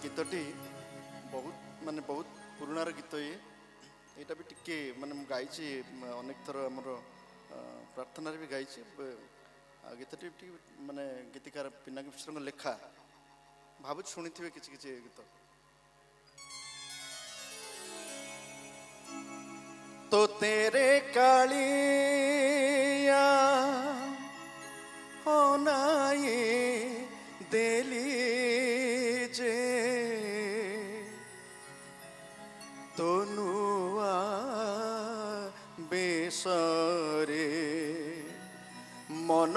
गीतटी बहुत माने बहुत पुराणार गीत ये यहाँ भी टिके माने गाई अनेक थर आमर प्रार्थना भी गाई गीतटी माने गीतिकार पिनाकी मिश्र लेखा भावुँ शुणी थे किसी किसी गीत तो तेरे कालिया होनाई देली जे तो नुआ बेसरे मन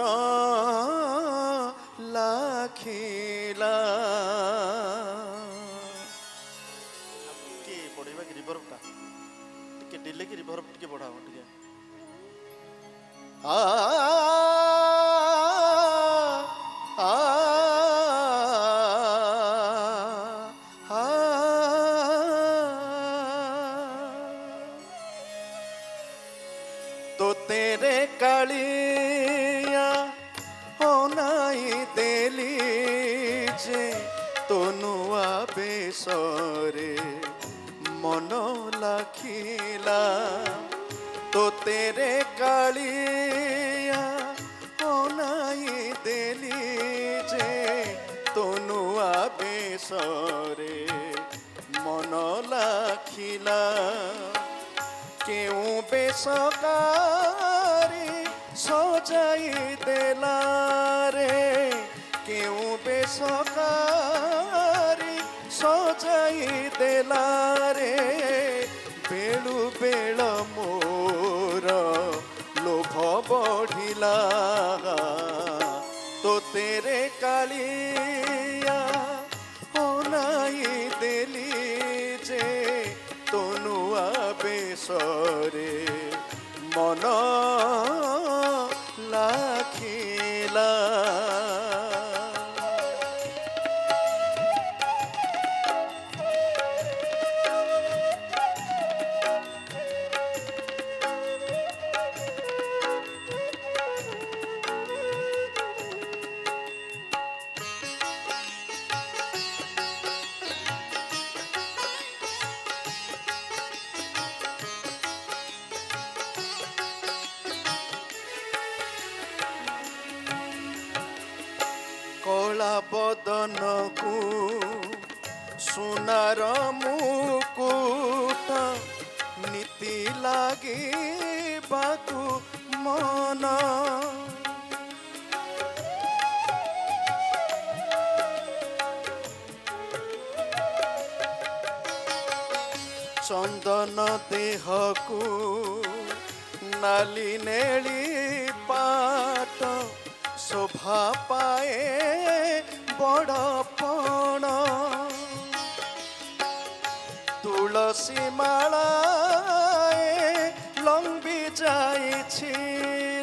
लाखिला बढ़ेगा कि रिवर्बटा टिके डिले की रिवर्ब टिके बढ़ाओ टिके तो तेरे कालिया होनाई देली जे तो नुआ बेसरे मन लाखिला तो तेरे कालिया होनाई देली जे तो नुआ बेसरे मन लाखिला क्यों बेसकारी सजाई देला रे क्यों बेसकारी सजाई देला रे बेलु बेल मोर लोभ बढ़िला तो तेरे कालिया होनाई देली जे तो नुआ बेसरे मन लाखिला कला बदन को सुनार मुकुट नीति लागे बाकु मन चंदन देह को नाली नेली पाट शोभा पाए बड़पण तुलसी माला लंबी जाइछि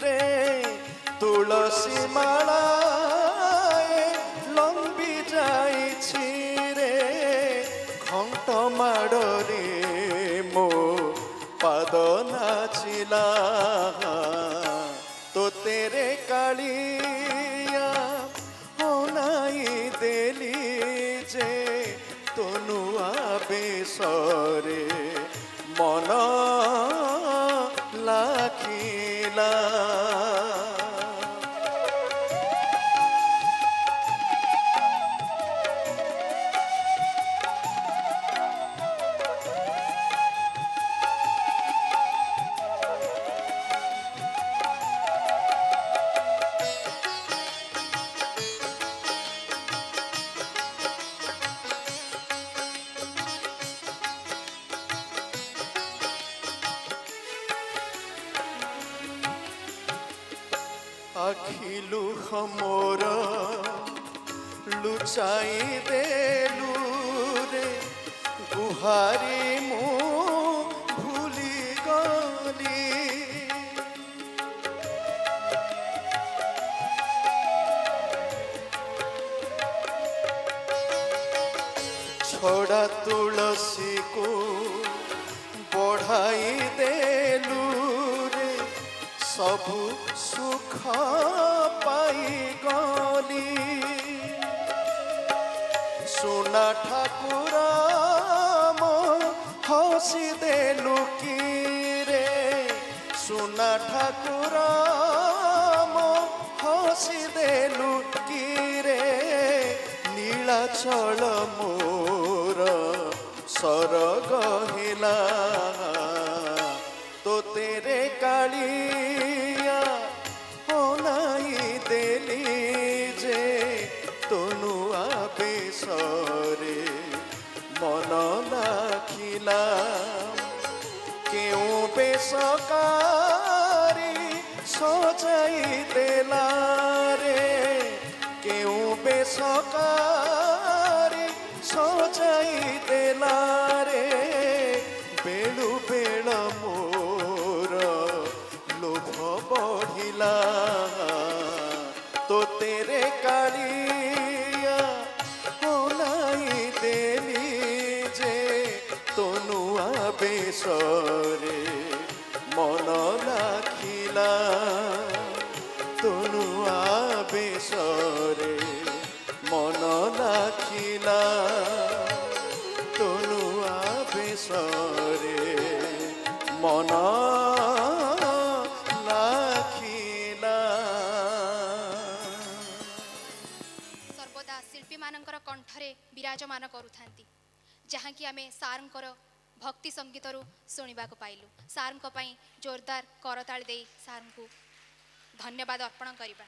रे तुलसी माला लंबी जाइछि रे घंट माड़े मो पाद नाचिला तो तेरे कालिया होनाई देली जे तो नुआ बेसरे मन लाखिला आखिलु हमोर लुचाई देलु रे गुहारी मु भूली गली छोड़ा तुलसी को बढ़ाई देलु रे सबु सुख पाई गली सुना ठाकुर मो हसी देलु की रे सुना ठाकुर मो हसी देलु की रे नीलाचल मोर सरग हिला तो तेरे कालिया होनाई देली जे तनुआ बेसरे मन लाखिला केउ बेसकारी सजाई देला रे केउ बेसकारी सजाई देला रे बेलु बेल मोर लोभ बढ़िला तो तेरे कालिया होनाई देली जे तनुआ बेसरे मन लाखिला तनुआ बेसरे मन लाखिला तनुआ बेसरे मन लाखिला। सर्वदा शिल्पी मानकर कंठरे विराजमान करुथांती जहाँकि आमे सारंकर भक्ति संगीतरू शुणा पाइलु। सारंक पई जोरदार करताल दे सारंकु धन्यवाद अर्पण करिबा।